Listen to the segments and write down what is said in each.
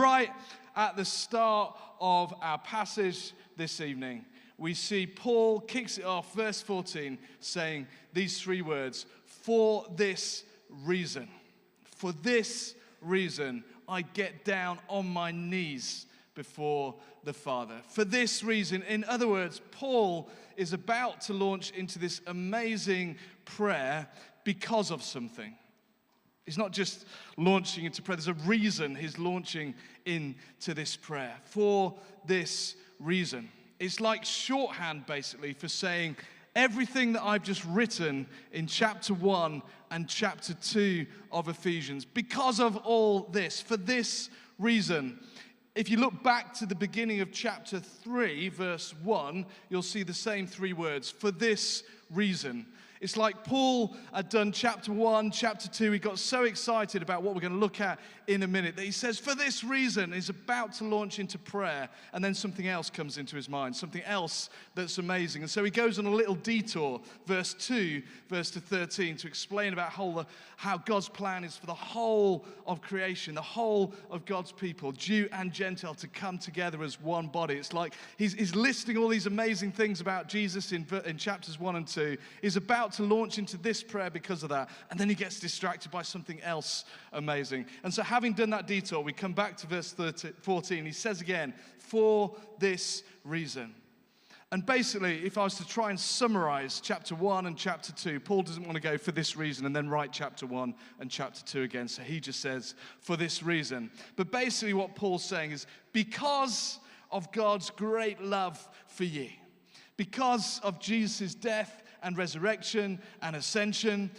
right at the start of our passage this evening, we see Paul kicks it off, verse 14, saying these three words, for this reason. For this reason, I get down on my knees before the Father. For this reason, in other words, Paul is about to launch into this amazing prayer because of something. He's not just launching into prayer. There's a reason he's launching into this prayer. For this reason. It's like shorthand, basically, for saying everything that I've just written in chapter 1 and chapter 2 of Ephesians. Because of all this, for this reason. If you look back to the beginning of chapter 3, verse 1, you'll see the same three words, for this reason. It's like Paul had done chapter 1, chapter 2. He got so excited about what we're going to look at in a minute that he says, for this reason, he's about to launch into prayer. And then something else comes into his mind, something else that's amazing. And so he goes on a little detour, verse 2, verse to 13, to explain about how God's plan is for the whole of creation, the whole of God's people, Jew and Gentile, to come together as one body. It's like he's listing all these amazing things about Jesus in chapters 1 and 2. He's about to launch into this prayer because of that, and then he gets distracted by something else amazing. And so having done that detour, we come back to verse 14. He says again, for this reason. And basically, if I was to try and summarize chapter 1 and chapter 2, Paul doesn't want to go for this reason and then write chapter 1 and chapter 2 again. So he just says, for this reason. But basically what Paul's saying is, because of God's great love for you, because of Jesus' death and resurrection and ascension,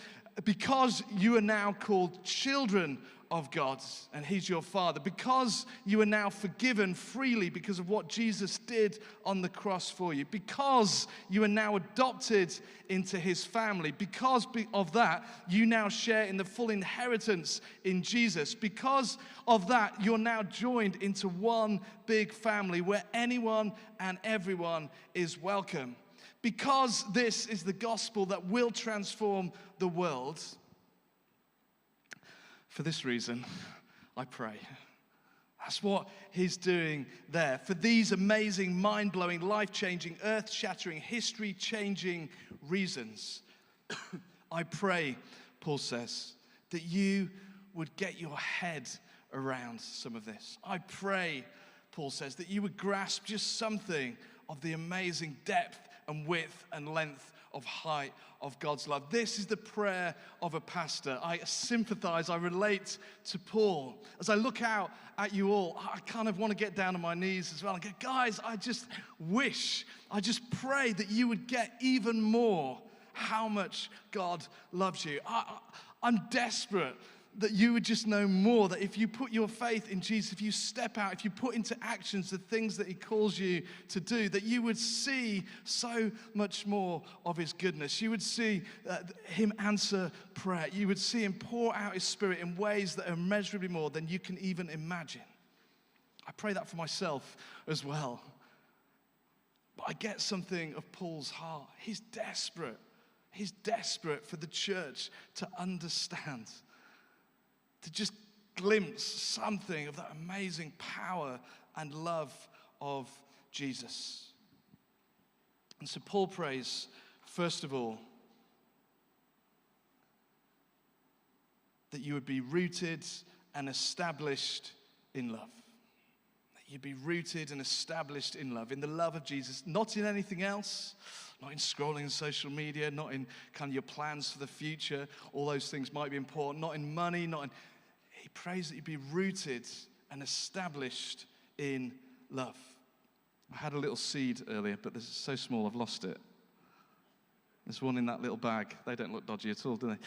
because you are now called children of God and he's your Father, because you are now forgiven freely because of what Jesus did on the cross for you, because you are now adopted into his family, because of that you now share in the full inheritance in Jesus, because of that you're now joined into one big family where anyone and everyone is welcome. Because this is the gospel that will transform the world, for this reason, I pray. That's what he's doing there. For these amazing, mind-blowing, life-changing, earth-shattering, history-changing reasons, I pray, Paul says, that you would get your head around some of this. I pray, Paul says, that you would grasp just something of the amazing depth and width and length of height of God's love. This is the prayer of a pastor. I sympathize, I relate to Paul. As I look out at you all, I kind of want to get down on my knees as well and go, guys, I just pray that you would get even more how much God loves you. I'm desperate that you would just know more, that if you put your faith in Jesus, if you step out, if you put into actions the things that he calls you to do, that you would see so much more of his goodness. You would see him answer prayer. You would see him pour out his Spirit in ways that are immeasurably more than you can even imagine. I pray that for myself as well. But I get something of Paul's heart. He's desperate. He's desperate for the church to understand, to just glimpse something of that amazing power and love of Jesus. And so Paul prays, first of all, that you would be rooted and established in love. That you'd be rooted and established in love, in the love of Jesus, not in anything else, not in scrolling on social media, not in kind of your plans for the future. All those things might be important, not in money, not in... He prays that you be rooted and established in love. I had a little seed earlier, but this is so small I've lost it. There's one in that little bag. They don't look dodgy at all, do they?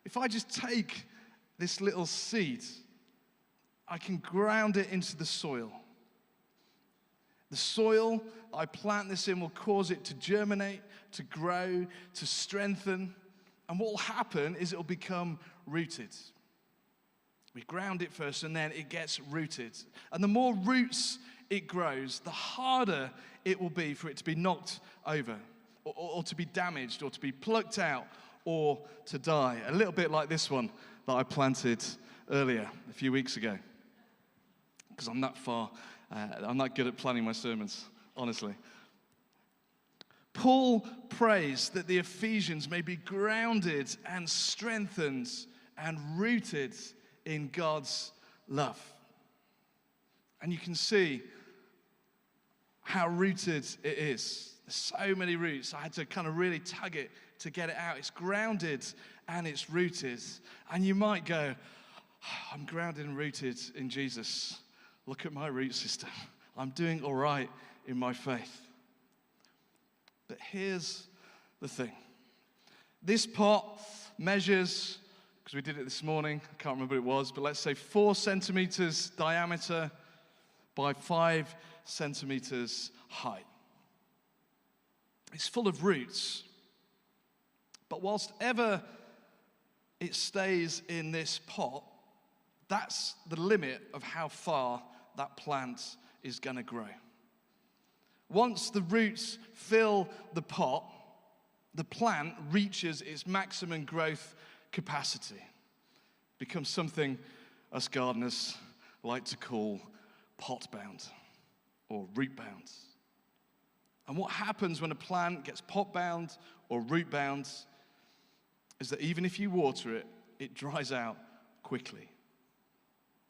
If I just take this little seed, I can ground it into the soil. The soil I plant this in will cause it to germinate, to grow, to strengthen. And what will happen is it will become rooted. We ground it first and then it gets rooted. And the more roots it grows, the harder it will be for it to be knocked over or to be damaged or to be plucked out or to die. A little bit like this one that I planted earlier, a few weeks ago. Because I'm not good at planning my sermons, honestly. Paul prays that the Ephesians may be grounded and strengthened and rooted in God's love. And you can see how rooted it is. There's so many roots. I had to kind of really tug it to get it out. It's grounded and it's rooted. And you might go, I'm grounded and rooted in Jesus. Look at my root system. I'm doing all right in my faith. But here's the thing. This pot measures, because we did it this morning, I can't remember what it was, but let's say 4 centimeters diameter by 5 centimeters height. It's full of roots. But whilst ever it stays in this pot, that's the limit of how far that plant is going to grow. Once the roots fill the pot, the plant reaches its maximum growth capacity. Becomes something us gardeners like to call pot-bound or root-bound. And what happens when a plant gets pot-bound or root-bound is that even if you water it, it dries out quickly.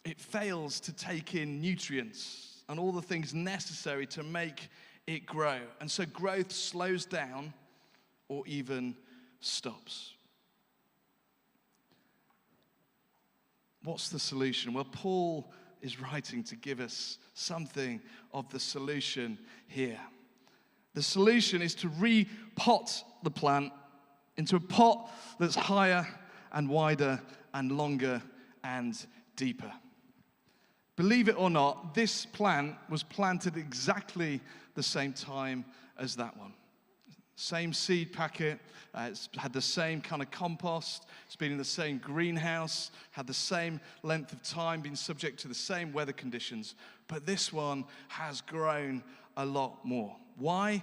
It fails to take in nutrients and all the things necessary to make it grow. And so growth slows down or even stops. What's the solution? Well, Paul is writing to give us something of the solution here. The solution is to repot the plant into a pot that's higher and wider and longer and deeper. Believe it or not, this plant was planted exactly the same time as that one. Same seed packet, it's had the same kind of compost, it's been in the same greenhouse, had the same length of time, been subject to the same weather conditions, but this one has grown a lot more. Why?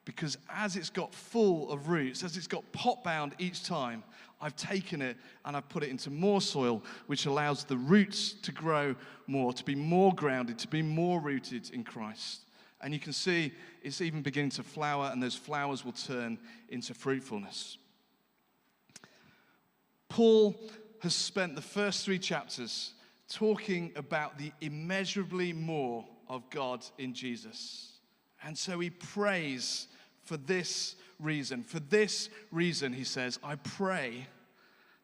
Because as it's got full of roots, as it's got pot-bound each time, I've taken it and I've put it into more soil, which allows the roots to grow more, to be more grounded, to be more rooted in Christ. And you can see it's even beginning to flower, and those flowers will turn into fruitfulness. Paul has spent the first 3 chapters talking about the immeasurably more of God in Jesus. And so he prays for this reason. For this reason, he says, I pray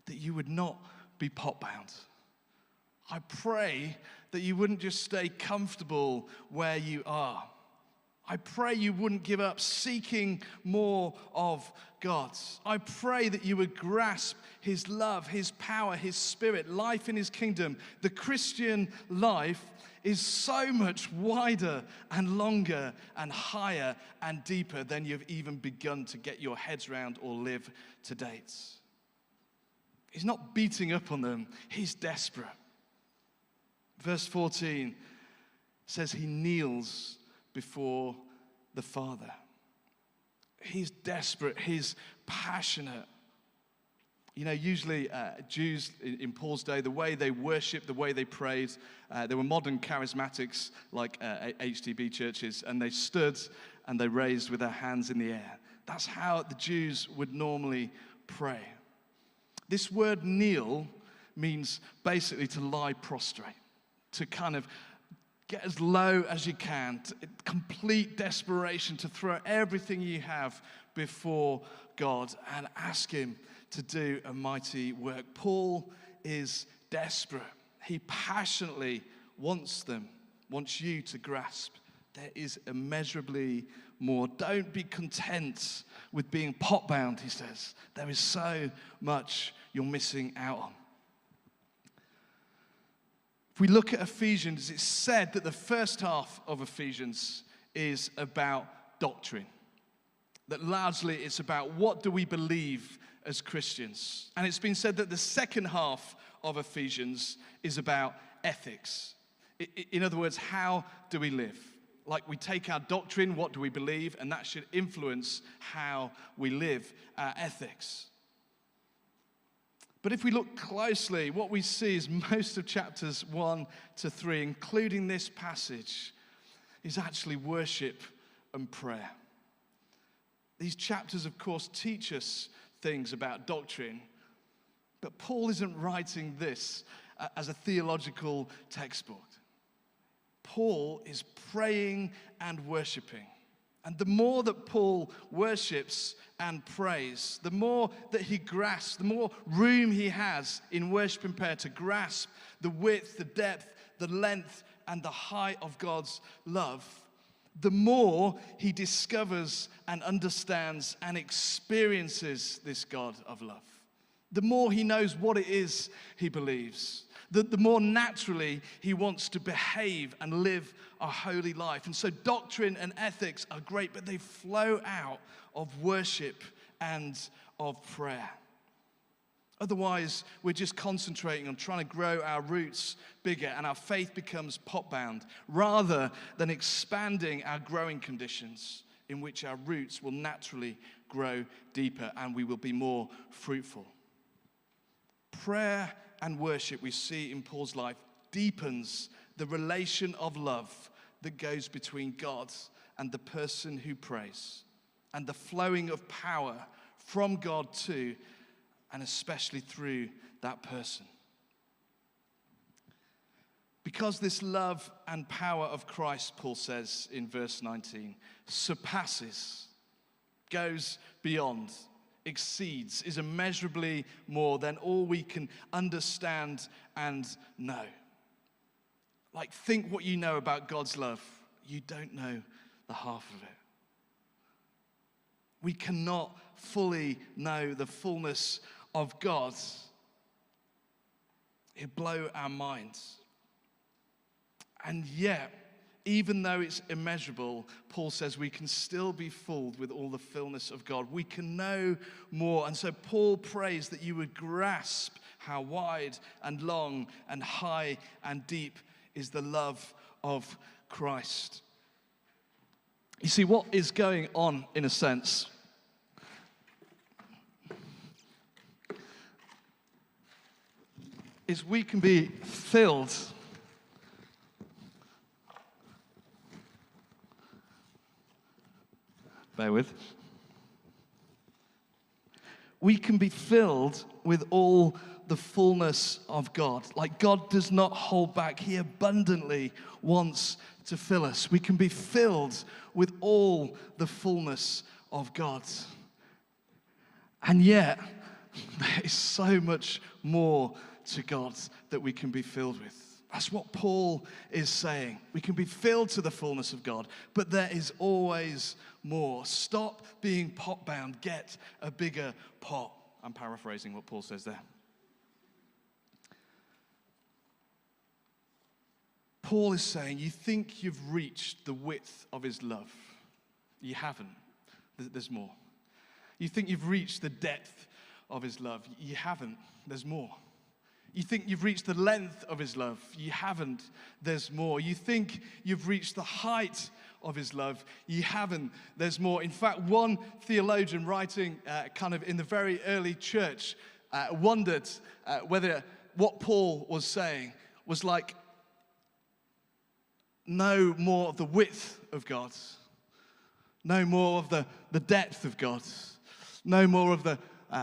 that you would not be pot-bound. I pray that you wouldn't just stay comfortable where you are. I pray you wouldn't give up seeking more of God. I pray that you would grasp his love, his power, his spirit, life in his kingdom. The Christian life is so much wider and longer and higher and deeper than you've even begun to get your heads around or live to date. He's not beating up on them. He's desperate. Verse 14 says he kneels before the Father. He's desperate. He's passionate. You know, usually Jews in Paul's day, the way they worshiped, the way they prayed, there were modern charismatics like HTB churches, and they stood and they raised with their hands in the air. That's how the Jews would normally pray. This word kneel means basically to lie prostrate, to kind of get as low as you can, complete desperation, to throw everything you have before God and ask him to do a mighty work. Paul is desperate. He passionately wants you to grasp there is immeasurably more. Don't be content with being pot-bound, he says. There is so much you're missing out on. If we look at Ephesians, it's said that the first half of Ephesians is about doctrine. That largely it's about what do we believe as Christians. And it's been said that the second half of Ephesians is about ethics. In other words, how do we live? Like we take our doctrine, what do we believe, and that should influence how we live, our ethics. But if we look closely, what we see is most of chapters 1 to 3, including this passage, is actually worship and prayer. These chapters, of course, teach us things about doctrine, but Paul isn't writing this as a theological textbook. Paul is praying and worshiping. And the more that Paul worships and prays, the more that he grasps, the more room he has in worship and prayer to grasp the width, the depth, the length, and the height of God's love, the more he discovers and understands and experiences this God of love. The more he knows what it is he believes, the more naturally he wants to behave and live a holy life. And so doctrine and ethics are great, but they flow out of worship and of prayer. Otherwise, we're just concentrating on trying to grow our roots bigger, and our faith becomes pot-bound, rather than expanding our growing conditions in which our roots will naturally grow deeper and we will be more fruitful. Prayer and worship, we see in Paul's life, deepens the relation of love that goes between God and the person who prays, and the flowing of power from God to and especially through that person. Because this love and power of Christ, Paul says in verse 19, surpasses, goes beyond, exceeds, is immeasurably more than all we can understand and know. Like, think what you know about God's love. You don't know the half of it. We cannot fully know the fullness of God. It'll blow our minds. And yet, even though it's immeasurable, Paul says we can still be filled with all the fullness of God. We can know more. And so Paul prays that you would grasp how wide and long and high and deep is the love of Christ. You see, what is going on, in a sense, is we can be filled we can be filled with all the fullness of God. Like, God does not hold back. He abundantly wants to fill us. We can be filled with all the fullness of God. And yet, there is so much more to God that we can be filled with. That's what Paul is saying. We can be filled to the fullness of God, but there is always more. Stop being pot-bound. Get a bigger pot. I'm paraphrasing what Paul says there. Paul is saying, you think you've reached the width of his love. You haven't. There's more. You think you've reached the depth of his love. You haven't. There's more. You think you've reached the length of his love. You haven't. There's more. You think you've reached the height of his love. You haven't. There's more. In fact, one theologian writing kind of in the very early church wondered whether what Paul was saying was like, no more of the width of God, no more of the depth of God, no more of the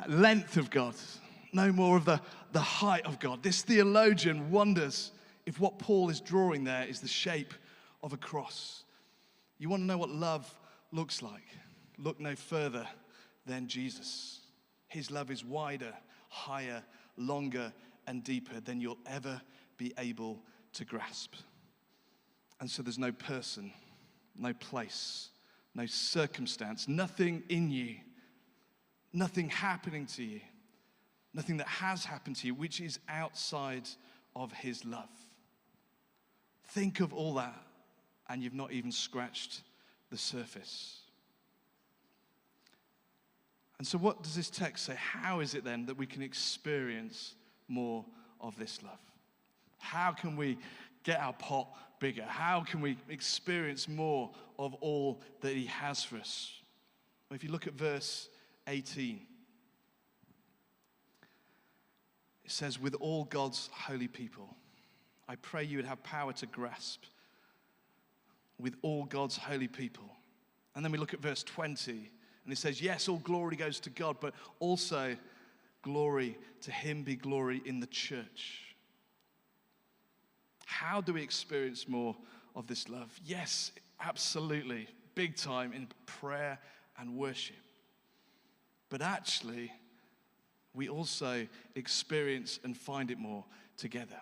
length of God, no more of the height of God. This theologian wonders if what Paul is drawing there is the shape of a cross. You want to know what love looks like? Look no further than Jesus. His love is wider, higher, longer, and deeper than you'll ever be able to grasp. And so there's no person, no place, no circumstance, nothing in you, nothing happening to you, nothing that has happened to you, which is outside of his love. Think of all that, and you've not even scratched the surface. And so what does this text say? How is it then that we can experience more of this love? How can we get our pot bigger? How can we experience more of all that he has for us? Well, if you look at verse 18, It says, with all God's holy people. I pray you would have power to grasp with all God's holy people. And then we look at verse 20, and it says, yes, all glory goes to God, but also glory to him be glory in the church. How do we experience more of this love? Yes, absolutely, big time in prayer and worship. But actually, we also experience and find it more together.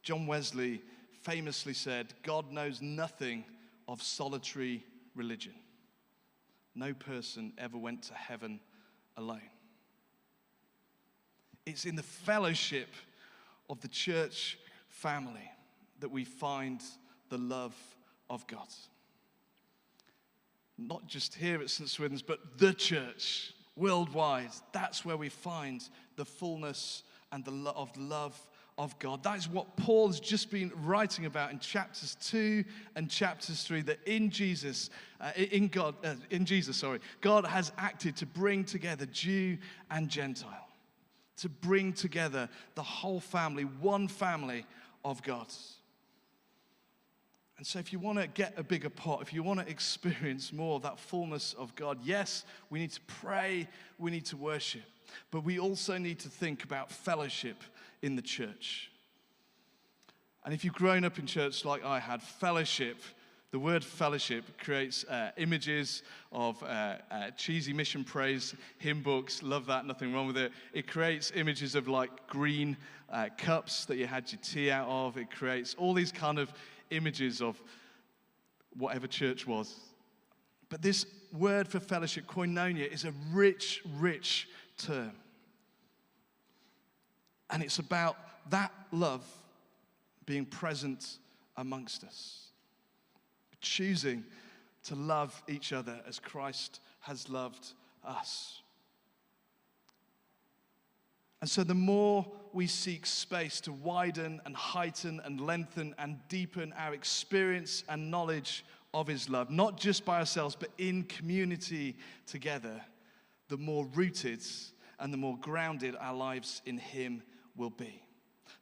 John Wesley famously said, God knows nothing of solitary religion. No person ever went to heaven alone. It's in the fellowship of the church family that we find the love of God. Not just here at St. Swithin's, but the church worldwide. That's where we find the fullness and the love of God. That is what Paul has just been writing about in chapters 2 and chapters 3, that in Jesus, God has acted to bring together Jew and Gentile, to bring together the whole family, one family of God. And so if you want to get a bigger pot, if you want to experience more of that fullness of God, yes, we need to pray, we need to worship, but we also need to think about fellowship in the church. And if you've grown up in church like I had, fellowship, the word fellowship creates images of cheesy mission praise, hymn books, love that, nothing wrong with it. It creates images of like green cups that you had your tea out of. It creates all these kind of images of whatever church was. But this word for fellowship, koinonia, is a rich, rich term. And it's about that love being present amongst us. Choosing to love each other as Christ has loved us. And so the more we seek space to widen and heighten and lengthen and deepen our experience and knowledge of his love, not just by ourselves, but in community together, the more rooted and the more grounded our lives in him will be.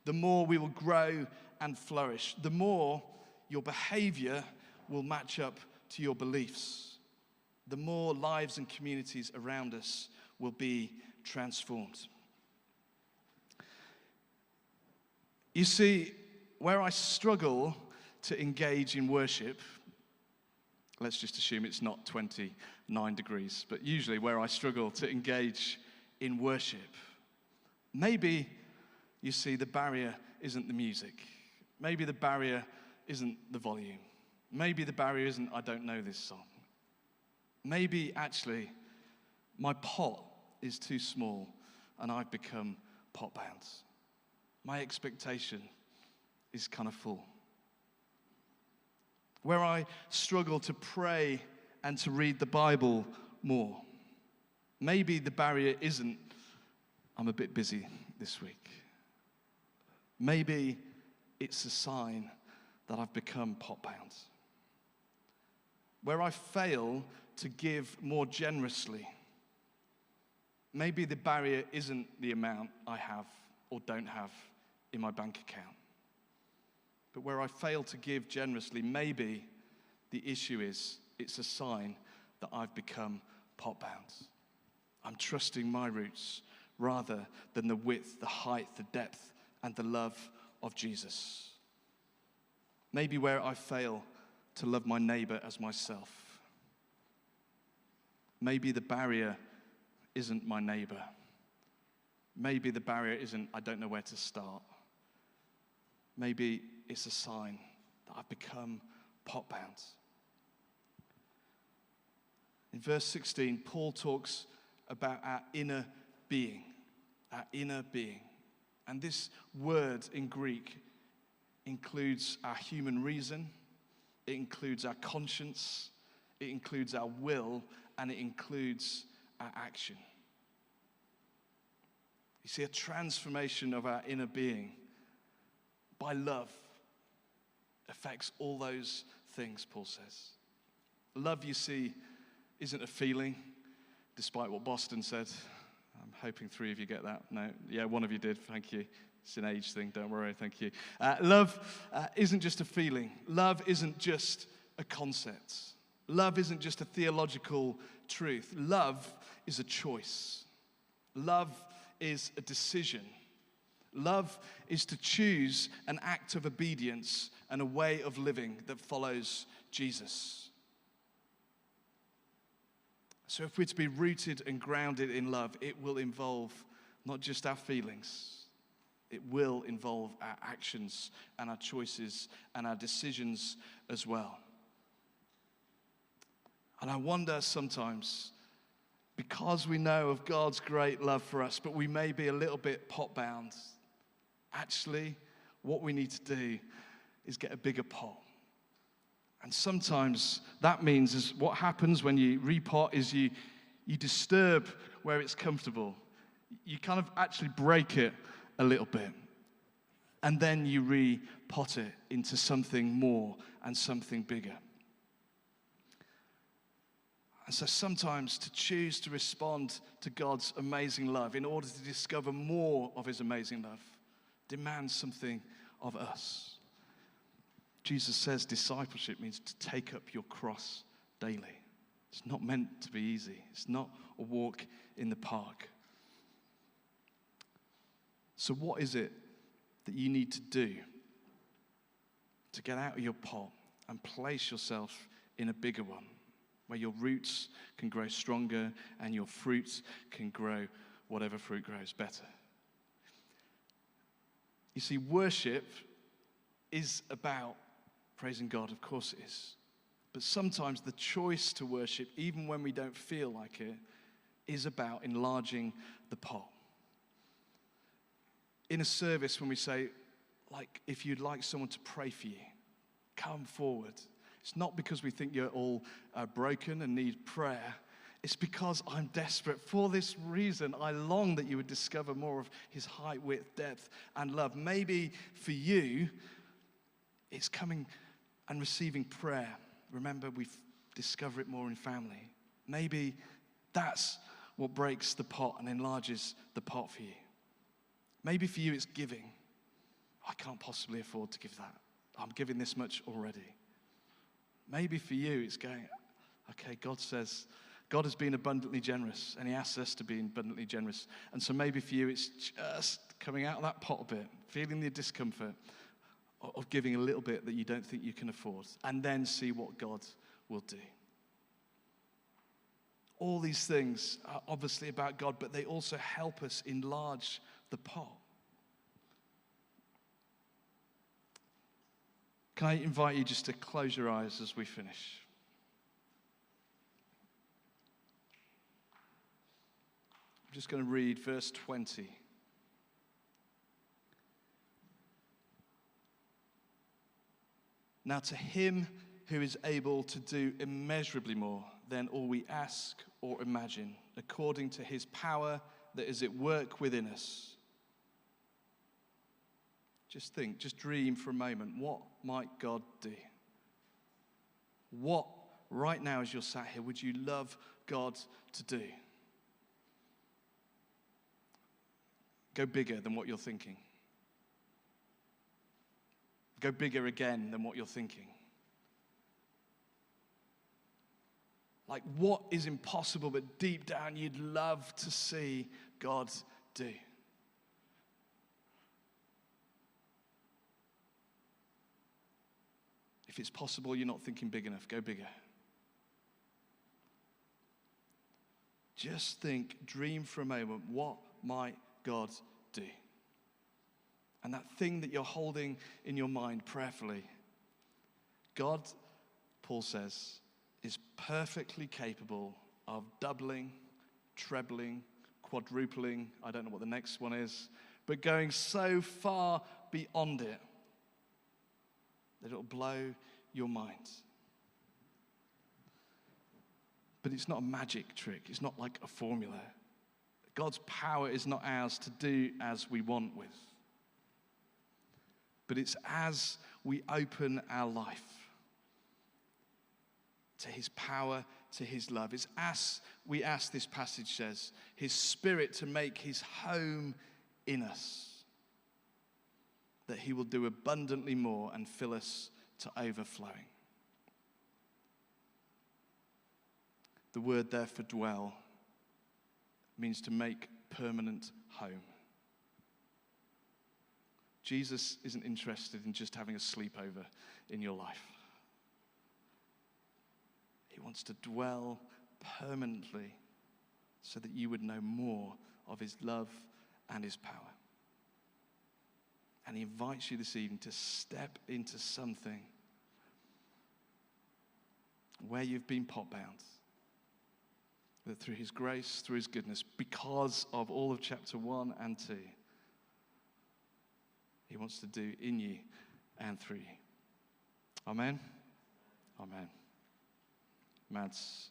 The more we will grow and flourish. The more your behavior will match up to your beliefs. The more lives and communities around us will be transformed. You see, where I struggle to engage in worship, let's just assume it's not 29 degrees, but usually where I struggle to engage in worship, maybe, you see, the barrier isn't the music. Maybe the barrier isn't the volume. Maybe the barrier isn't, I don't know this song. Maybe, actually, my pot is too small and I've become pot-bound. My expectation is kind of full. Where I struggle to pray and to read the Bible more. Maybe the barrier isn't, I'm a bit busy this week. Maybe it's a sign that I've become pot-bound. Where I fail to give more generously. Maybe the barrier isn't the amount I have or don't have in my bank account. But where I fail to give generously, maybe the issue is it's a sign that I've become pot-bound. I'm trusting my roots rather than the width, the height, the depth, and the love of Jesus. Maybe where I fail to love my neighbor as myself. Maybe the barrier isn't my neighbor. Maybe the barrier isn't, I don't know where to start. Maybe it's a sign that I've become pot-bound. In verse 16, Paul talks about our inner being. Our inner being. And this word in Greek includes our human reason, it includes our conscience, it includes our will, and it includes our action. You see, a transformation of our inner being by love affects all those things, Paul says. Love, you see, isn't a feeling, despite what Boston said. I'm hoping 3 of you get that. No, yeah, 1 of you did. Thank you. It's an age thing. Don't worry. Thank you. Love isn't just a feeling. Love isn't just a concept. Love isn't just a theological truth. Love is a choice. Love is a decision. Love is to choose an act of obedience and a way of living that follows Jesus. So if we're to be rooted and grounded in love, it will involve not just our feelings, it will involve our actions and our choices and our decisions as well. And I wonder sometimes, because we know of God's great love for us, but we may be a little bit pot-bound, actually, what we need to do is get a bigger pot. And sometimes that means is what happens when you repot is you disturb where it's comfortable. You kind of actually break it a little bit. And then you repot it into something more and something bigger. And so sometimes to choose to respond to God's amazing love in order to discover more of his amazing love demands something of us. Jesus says discipleship means to take up your cross daily. It's not meant to be easy. It's not a walk in the park. So what is it that you need to do to get out of your pot and place yourself in a bigger one where your roots can grow stronger and your fruit can grow whatever fruit grows better? You see, worship is about praising God, of course it is. But sometimes the choice to worship, even when we don't feel like it, is about enlarging the pot. In a service, when we say, like, if you'd like someone to pray for you, come forward. It's not because we think you're all broken and need prayer. It's because I'm desperate. For this reason, I long that you would discover more of his height, width, depth, and love. Maybe for you, it's coming and receiving prayer. Remember, we discover it more in family. Maybe that's what breaks the pot and enlarges the pot for you. Maybe for you it's giving. I can't possibly afford to give that. I'm giving this much already. Maybe for you it's going, okay, God says, God has been abundantly generous, and he asks us to be abundantly generous. And so maybe for you it's just coming out of that pot a bit, feeling the discomfort of giving a little bit that you don't think you can afford, and then see what God will do. All these things are obviously about God, but they also help us enlarge the pot. Can I invite you just to close your eyes as we finish? I'm just going to read verse 20. Now to him who is able to do immeasurably more than all we ask or imagine, according to his power that is at work within us. Just think, just dream for a moment. What might God do? What, right now as you're sat here, would you love God to do? Go bigger than what you're thinking. Go bigger again than what you're thinking. Like, what is impossible, but deep down you'd love to see God do? If it's possible you're not thinking big enough, go bigger. Just think, dream for a moment, what might God do? And that thing that you're holding in your mind prayerfully, God, Paul says, is perfectly capable of doubling, trebling, quadrupling, I don't know what the next one is, but going so far beyond it that it'll blow your mind. But it's not a magic trick. It's not like a formula. God's power is not ours to do as we want with. But it's as we open our life to his power, to his love. We ask, this passage says, his Spirit to make his home in us, that he will do abundantly more and fill us to overflowing. The word there for dwell means to make permanent home. Jesus isn't interested in just having a sleepover in your life. He wants to dwell permanently so that you would know more of his love and his power. And he invites you this evening to step into something where you've been pot-bound. That through his grace, through his goodness, because of all of chapter 1 and 2, he wants to do in you and through you. Amen? Amen. Mads.